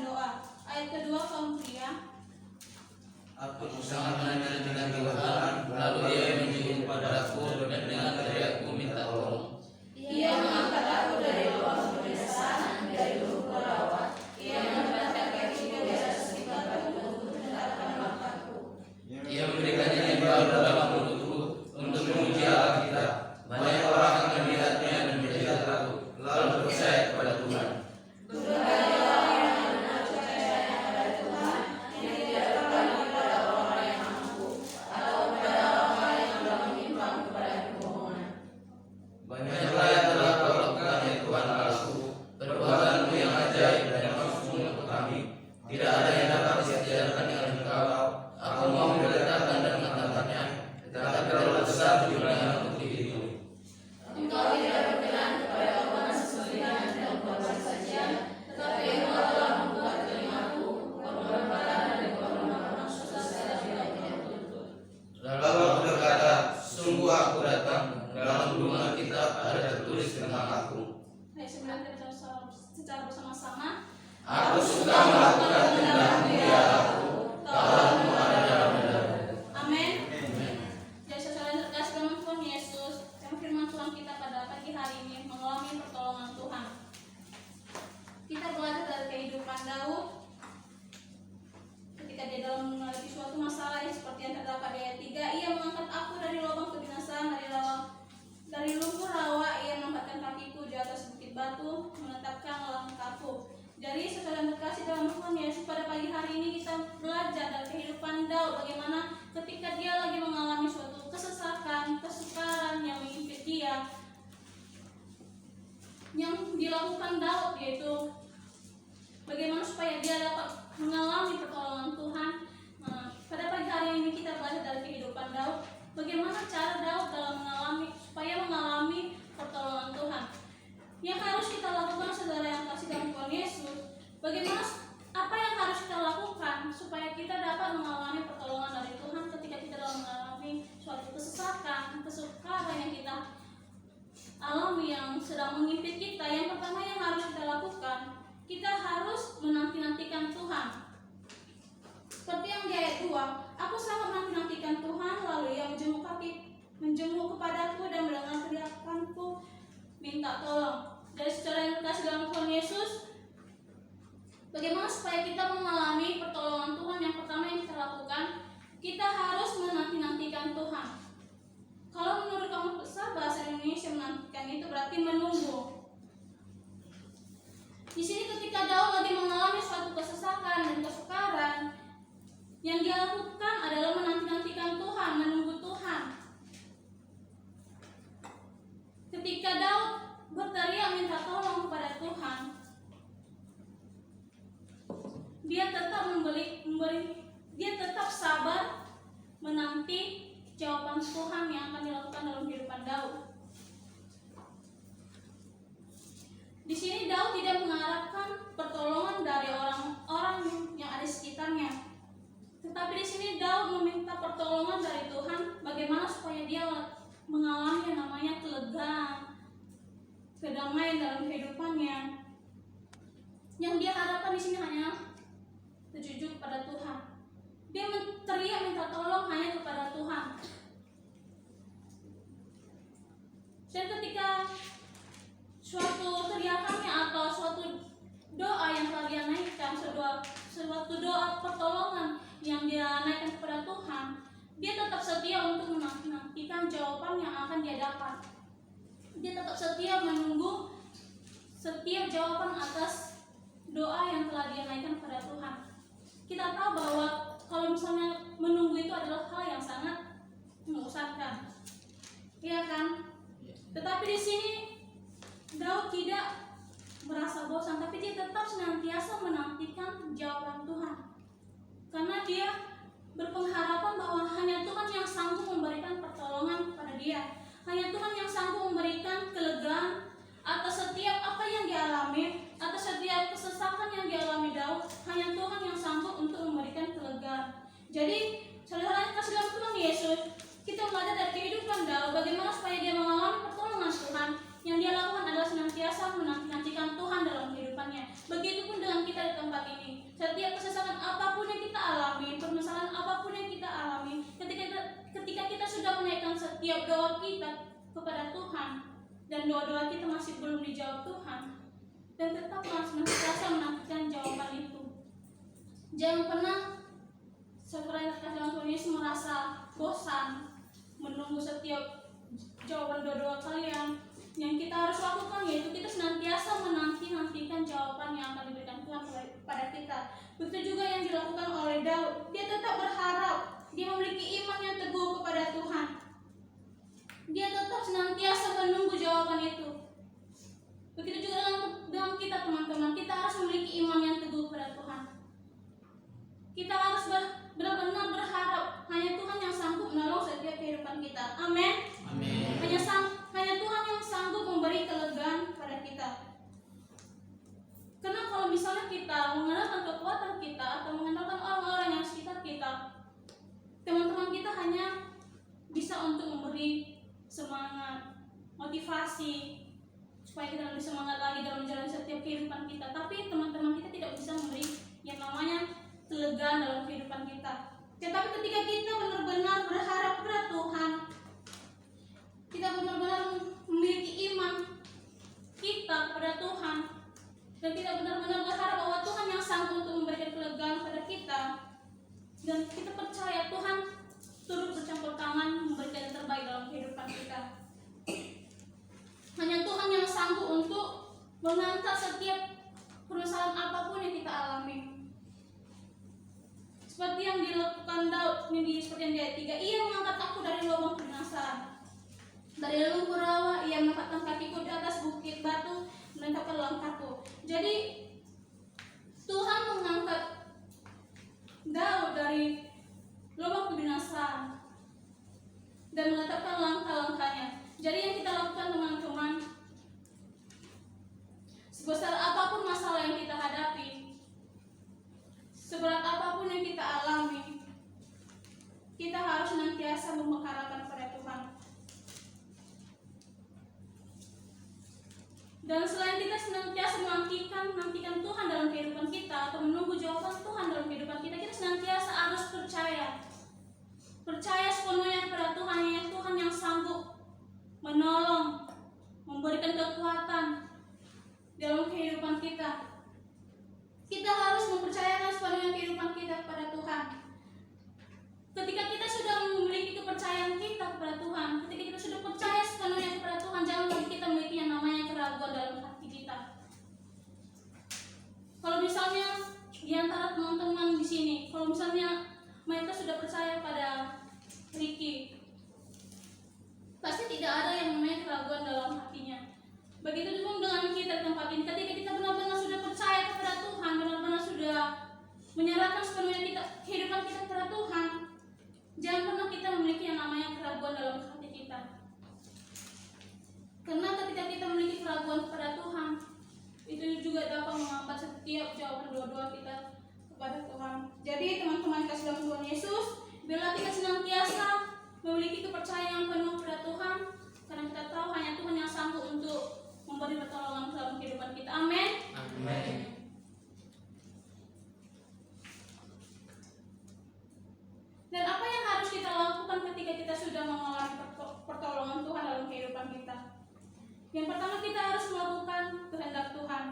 dengan doa. Ayat kedua kaum pria. Aku sangat menantikan Tuhan, lalu Dia menunjuk padaku dan dengan teriakku minta tolong. Ia mengangkat aku dari lubang kebinasaan, dari lubuk rawa. Ia menempatkan kakiku di atas tingkat batu untuk menetapkan langkahku. Ia memberikan nyanyian baru dalam mulutku untuk memuji Allah kita. Banyak orang akan melihatnya dan menjadi takut, lalu percaya kepada Tuhan. Berbahagia orang yang benar percaya kepada Tuhan, yang tidak terpaku kepada orang yang mampu, atau kepada orang yang telah menyimpang kepada kebohongan. Banyaklah yang telah Kau lakukan ya Tuhan Allahku, perbuatanmu yang ajaib dan maksudmu untuk kami. Tidak ada yang dapat disejajarkan dengan Engkau. Aku mau meletakkan dan mengatakannya, tetapi terlalu besar jumlahnya untuk diriku. Engkau tidak berkenan kepada omongan sesudahnya dan perbuatan saja, tetapi Engkau telah membuat telingaku, pemberontakan dan pemberontakan susah secara tidak tuntut. Lalu aku berkata, sungguh aku datang, dalam gulungan kitab ada tertulis tentang aku. Ayat 9 kita secara bersama-sama. Aku suka melakukan kehendakmu ya Allahku, Tauratmu ada dalam dadaku. Amin. Jadi saudara yang terkasih dalam Tuhan Yesus, yang firman Tuhan kita pada pagi hari ini mengalami pertolongan Tuhan. Kita belajar dari kehidupan Daud ketika dia dalam menghadapi suatu masalah yang seperti yang terdapat di ayat 3. Ia mengangkat aku dari lubang kebinasaan, dari lumpur rawa. Ia menempatkan kakiku di atas bukit batu, menetapkan langkahku. Jadi saudara yang terkasih dalam Tuhan Yesus, pada pagi hari ini kita belajar dari kehidupan Daud, bagaimana ketika dia lagi mengalami suatu kesesakan, kesukaran yang mengimpit dia. Yang dilakukan Daud yaitu bagaimana supaya dia dapat mengalami pertolongan Tuhan. Pada pagi hari ini kita belajar dari kehidupan Daud, bagaimana cara Daud dalam mengalami pertolongan Tuhan. Yang harus kita lakukan saudara yang kasih dalam Tuhan Yesus, bagaimana apa yang harus kita lakukan supaya kita dapat mengalami pertolongan dari Tuhan ketika kita dalam mengalami suatu kesesakan, kesukaran yang kita alami yang sedang mengimpit kita. Yang pertama yang harus kita lakukan, kita harus menanti-nantikan Tuhan. Seperti yang di ayat 2, aku sangat menanti-nantikan Tuhan, lalu Ia menjenguk kepadaku dan mendengar teriakanku minta tolong. Dari secara yang terkasih dalam Tuhan Yesus, bagaimana supaya kita mengalami pertolongan Tuhan? Yang pertama yang kita lakukan, kita harus menanti-nantikan Tuhan. Kalau menurut Kamus Besar Bahasa Indonesia, menantikan itu berarti menunggu. Di sini ketika Daud lagi mengalami suatu kesesakan dan kesukaran, yang dia lakukan adalah menanti-nantikan Tuhan, menunggu Tuhan. Ketika Daud berteriak minta tolong kepada Tuhan, dia tetap sabar menanti jawaban Tuhan yang akan dilakukan dalam kehidupan Daud. Di sini Daud tidak mengharapkan pertolongan dari orang-orang yang ada di sekitarnya, tetapi di sini Daud meminta pertolongan dari Tuhan, bagaimana supaya dia mengalami yang namanya kelegaan, kedamaian dalam kehidupannya. Yang dia harapkan di sini hanya terjujur kepada Tuhan. Dia teriak minta tolong hanya kepada Tuhan. Dan ketika suatu teriakannya atau suatu doa yang telah dia naikkan, suatu doa pertolongan yang dia naikkan kepada Tuhan, dia tetap setia untuk menantikan jawaban yang akan dia dapat. Dia tetap setia menunggu setiap jawaban atas doa yang telah dia naikkan kepada Tuhan. Kita tahu bahwa kalau misalnya menunggu itu adalah hal yang sangat mengusahakan, iya kan? Tetapi di sini Daud tidak merasa bosan, tapi dia tetap senantiasa menantikan jawaban Tuhan, karena dia berpengharapan bahwa hanya Tuhan yang sanggup memberikan pertolongan kepada dia. Hanya Tuhan yang sanggup memberikan kelegaan atas setiap apa yang dialami, atas setiap kesesakan yang dialami Daud. Hanya Tuhan yang sanggup untuk memberikan kelegaan. Jadi, saudara yang kasih dalam Tuhan Yesus, kita belajar dari kehidupan Daud, bagaimana supaya dia mengalami pertolongan Tuhan. Yang dia lakukan adalah senantiasa menantikan Tuhan dalam kehidupannya. Begitupun dengan kita di tempat ini. setiap doa kita kepada Tuhan dan doa-doa kita masih belum dijawab Tuhan, dan tetap senantiasa menantikan jawaban itu. Jangan pernah seperti yang dikatakan Tuhan Yesus merasa bosan menunggu setiap jawaban doa-doa kalian. Yang kita harus lakukan yaitu kita senantiasa menantikan jawaban yang akan diberikan Tuhan kepada kita. Begitu juga yang dilakukan oleh Daud. Dia tetap berharap, dia memiliki iman yang teguh kepada Tuhan. Dia tetap senantiasa menunggu jawaban itu. Begitu juga dengan kita teman-teman, kita harus memiliki iman yang teguh kepada Tuhan. Kita harus benar-benar berharap hanya Tuhan yang sanggup menolong setiap kehidupan kita. Amin. Hanya Tuhan yang sanggup memberi kelegaan kepada kita. Karena kalau misalnya kita mengandalkan kekuatan kita atau mengandalkan orang-orang yang sekitar kita, teman-teman kita hanya bisa untuk memberi semangat, motivasi, supaya kita lebih semangat lagi dalam menjalani setiap kehidupan kita. Tapi teman-teman kita tidak bisa memberi yang namanya kelegaan dalam kehidupan kita. Tetapi ketika kita benar-benar berharap kepada Tuhan, kita benar-benar memiliki iman kita kepada Tuhan, dan kita benar-benar berharap bahwa Tuhan yang sanggup untuk memberikan kelegaan kepada kita, dan kita percaya Tuhan turut bercampur tangan memberikan yang terbaik dalam kehidupan kita. Hanya Tuhan yang sanggup untuk mengangkat setiap permasalahan apapun yang kita alami. Seperti yang dilakukan Daud seperti yang di ayat 3, ia mengangkat aku dari lubang kebinasaan, dari lumpur rawa ia menempatkan kakiku di atas bukit batu, menetapkan langkahku. Jadi Tuhan mengangkat Daud dari lubang kebinasaan dan menetapkan langkah-langkahnya. Jadi yang kita lakukan teman-teman, sebesar apapun masalah yang kita hadapi, seberat apapun yang kita alami, kita harus senantiasa mengharapkan pada Tuhan. Dan selain kita senantiasa menantikan Tuhan dalam kehidupan kita atau menunggu jawaban Tuhan dalam kehidupan kita, kita senantiasa harus percaya sepenuhnya kepada Tuhan, yang Tuhan yang sanggup menolong, memberikan kekuatan dalam kehidupan kita. Kita harus mempercayakan sepenuhnya kehidupan kita kepada Tuhan. Ketika kita sudah memiliki kepercayaan kita kepada Tuhan, ketika kita sudah percaya sepenuhnya kepada Tuhan, jangan lagi kita memiliki yang namanya keraguan dalam hati kita. Kalau misalnya di antara teman-teman di sini, kalau misalnya mereka sudah percaya pada Ricky, pasti tidak ada yang namanya keraguan dalam hatinya. Begitu juga dengan kita di tempat ini, ketika kita benar-benar sudah percaya kepada Tuhan, benar-benar sudah menyerahkan sepenuhnya kehidupan kita kepada Tuhan, jangan pernah kita memiliki yang namanya keraguan dalam hati kita. Karena ketika kita memiliki keraguan kepada Tuhan, itu juga dapat menghambat setiap jawaban doa-doa kita kepada Tuhan. Jadi teman-teman kasih dalam Tuhan Yesus, bila kita senantiasa memiliki kepercayaan penuh kepada Tuhan, karena kita tahu hanya Tuhan yang sanggup untuk memberi pertolongan dalam kehidupan kita. Amin. Amin. Dan apa yang harus kita lakukan ketika kita sudah mengalami pertolongan Tuhan dalam kehidupan kita? Yang pertama, kita harus melakukan kehendak Tuhan.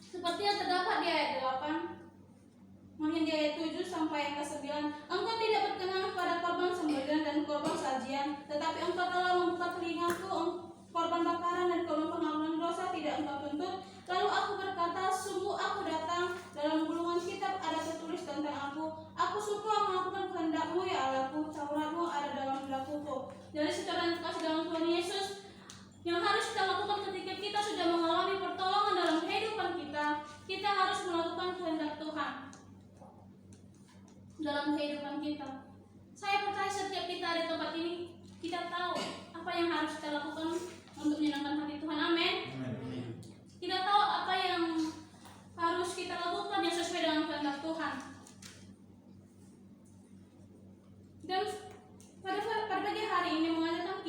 Seperti yang terdapat di ayat 8, mungkin di ayat 7 sampai yang ke-9, engkau tidak berkenan pada korban sembelihan dan korban sajian, tetapi engkau telah membuka telingaku, korban bakaran dan korban pengampunan dosa tidak engkau tuntut. Lalu aku berkata, sungguh aku datang, dalam gulungan kitab ada tertulis tentang aku suka melakukan kehendakmu ya Allahku, Tauratmu ada dalam belakangku. Jadi secara yang kasih dalam Tuhan Yesus, yang harus kita lakukan ketika kita sudah mengalami pertolongan dalam kehidupan kita, kita harus melakukan kehendak Tuhan dalam kehidupan kita. Saya percaya setiap kita di tempat ini, kita tahu apa yang harus kita lakukan untuk menyenangkan hati Tuhan. Amin. Kita tahu apa yang harus kita lakukan yang sesuai dengan kehendak Tuhan. Dan pada pagi hari ini mengajarkan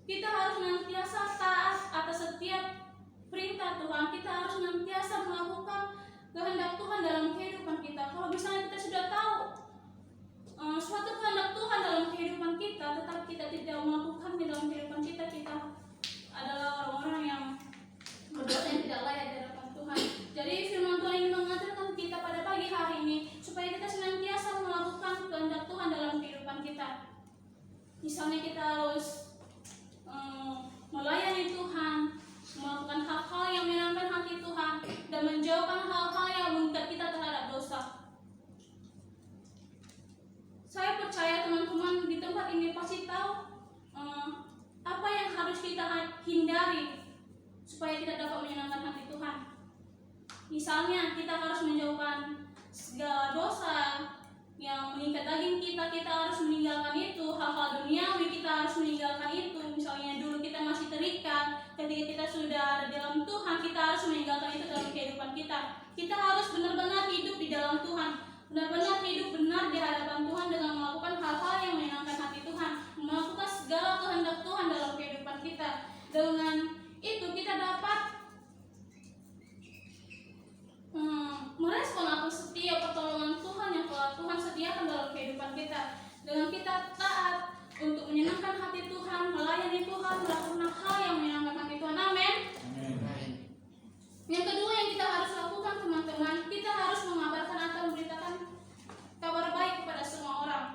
kita harus senantiasa taat atas setiap perintah Tuhan. Kita harus senantiasa melakukan kehendak Tuhan dalam kehidupan kita. Kalau misalnya kita sudah tahu suatu kehendak Tuhan dalam kehidupan kita, tetapi kita tidak melakukan di dalam kehidupan kita, kita adalah orang-orang yang berdosa yang tidak layak di hadapan Tuhan. Jadi firman Tuhan ini mengajarkan kita pada pagi hari ini supaya kita senantiasa melakukan kehendak Tuhan dalam kehidupan kita. Misalnya kita harus melayani Tuhan, melakukan hal-hal yang menyenangkan hati Tuhan, dan menjauhkan hal-hal yang mengikat kita terhadap dosa. Saya percaya teman-teman di tempat ini pasti tahu apa yang harus kita hindari supaya kita dapat menyenangkan hati Tuhan. Misalnya kita harus menjauhkan segala dosa yang mengikat daging kita, kita harus meninggalkan itu. Hal-hal duniawi kita harus meninggalkan itu. Misalnya dulu kita masih terikat, ketika kita sudah ada dalam Tuhan, kita harus meninggalkan itu dalam kehidupan kita. Kita harus benar-benar hidup di dalam Tuhan, benar-benar hidup benar di hadapan Tuhan dengan melakukan hal-hal yang menyenangkan hati Tuhan, melakukan segala kehendak Tuhan dalam kehidupan kita. Dengan itu kita dapat merespon atas setiap pertolongan Tuhan yang telah Tuhan sediakan dalam kehidupan kita. Dengan kita taat untuk menyenangkan hati Tuhan, melayani Tuhan, melakukan hal yang menyenangkan hati Tuhan. Amin. Yang kedua yang kita harus lakukan teman-teman, kita harus mengabarkan atau memberitakan kabar baik kepada semua orang.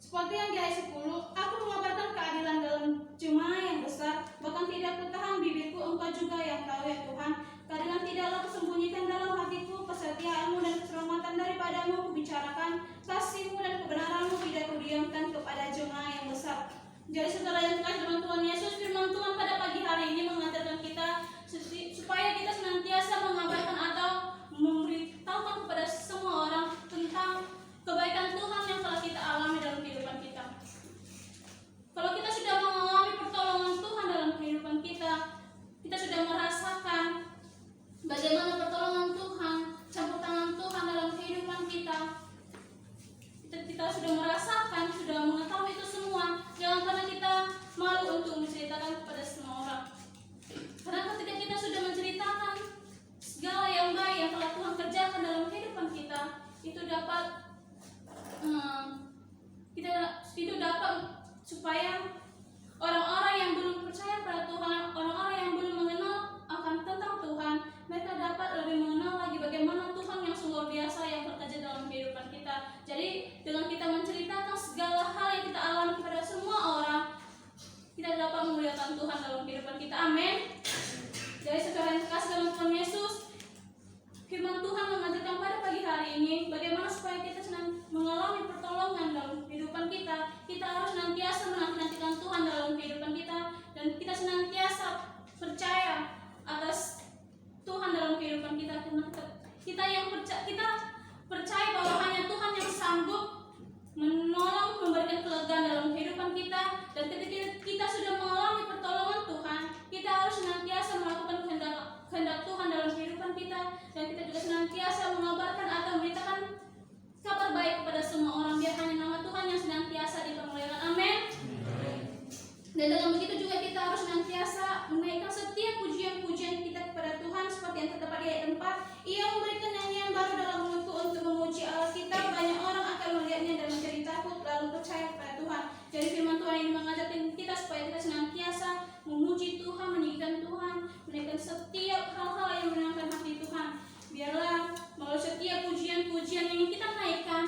Seperti yang di ayat 10, aku mengabarkan keadilan dalam jemaah yang besar, bahkan tidak kutahan bibirku, engkau juga yang tahu ya Tuhan. Keadilan tidaklah kusembunyikan dalam hatiku, kesetiaanmu dan keselamatan daripadamu kubicarakan, kasihmu dan kebenaranmu tidak kudiamkan kepada jemaah yang besar. Jadi saudara yang terkasih dalam Tuhan Yesus, firman Tuhan pada pagi hari ini mengajarkan kita supaya kita senantiasa mengabarkan atau memberitahukan kepada semua orang tentang kebaikan Tuhan yang telah kita alami dalam kehidupan kita. Kalau kita sudah mengalami pertolongan Tuhan dalam kehidupan kita, kita sudah merasakan bagaimana pertolongan Tuhan, campur tangan Tuhan dalam kehidupan kita. Kita sudah merasakan, sudah mengetahui itu semua. Jangan karena kita malu untuk menceritakan kepada semua orang. Karena ketika kita sudah menceritakan segala yang baik yang telah Tuhan kerjakan dalam kehidupan kita, itu dapat supaya orang-orang yang belum percaya pada Tuhan, orang-orang yang belum mengenal akan tentang Tuhan, mereka dapat lebih mengenal lagi bagaimana Tuhan yang luar biasa yang bekerja dalam kehidupan kita. Jadi dengan kita menceritakan segala hal yang kita alami kepada semua orang, kita dapat memuliakan Tuhan dalam kehidupan kita. Amin. Jadi saudara yang terkasih dalam Tuhan Yesus, firman Tuhan mengajarkan pada pagi hari ini bagaimana supaya kita mengalami pertolongan dalam kehidupan kita. Kita harus senantiasa menanti-nantikan Tuhan dalam kehidupan kita, dan kita senantiasa percaya atas Tuhan dalam kehidupan kita. Kita percaya bahwa hanya Tuhan yang sanggup menolong, memberikan kelegaan dalam kehidupan kita. Dan ketika kita sudah mengalami pertolongan Tuhan, kita harus senantiasa melakukan kehendak Tuhan dalam kehidupan kita, dan kita juga senantiasa mengabarkan atau memberitakan kabar baik kepada semua orang, biar hanya nama Tuhan yang senantiasa dipermuliakan. Amin. Dan dengan begitu juga kita harus senantiasa menaikkan setiap pujian-pujian kita kepada Tuhan, seperti yang terdapat di ayat 4. Ia memberikan nyanyian baru dalam mulutku untuk memuji Allah kita. Banyak orang akan melihatnya dan menjadi takut lalu percaya kepada Tuhan. Jadi firman Tuhan ini mengajarkan kita supaya kita senantiasa memuji Tuhan, meninggikan Tuhan, menaikkan setiap hal-hal yang menyenangkan hati Tuhan. Biarlah melalui setiap pujian-pujian yang kita naikkan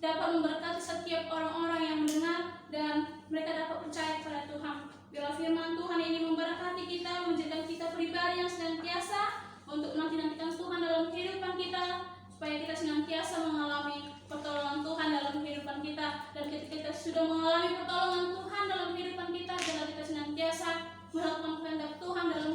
dapat memberkati setiap orang-orang yang mendengar, dan mereka dapat percaya kepada Tuhan. Biarlah firman Tuhan ini memberkati kita, menjadikan kita pribadi yang senantiasa untuk menanti-nantikan Tuhan dalam kehidupan kita, supaya kita senantiasa mengalami pertolongan Tuhan dalam kehidupan kita. Dan ketika kita sudah mengalami pertolongan Tuhan dalam kehidupan kita, biarlah kita senantiasa melakukan kehendak Tuhan dalam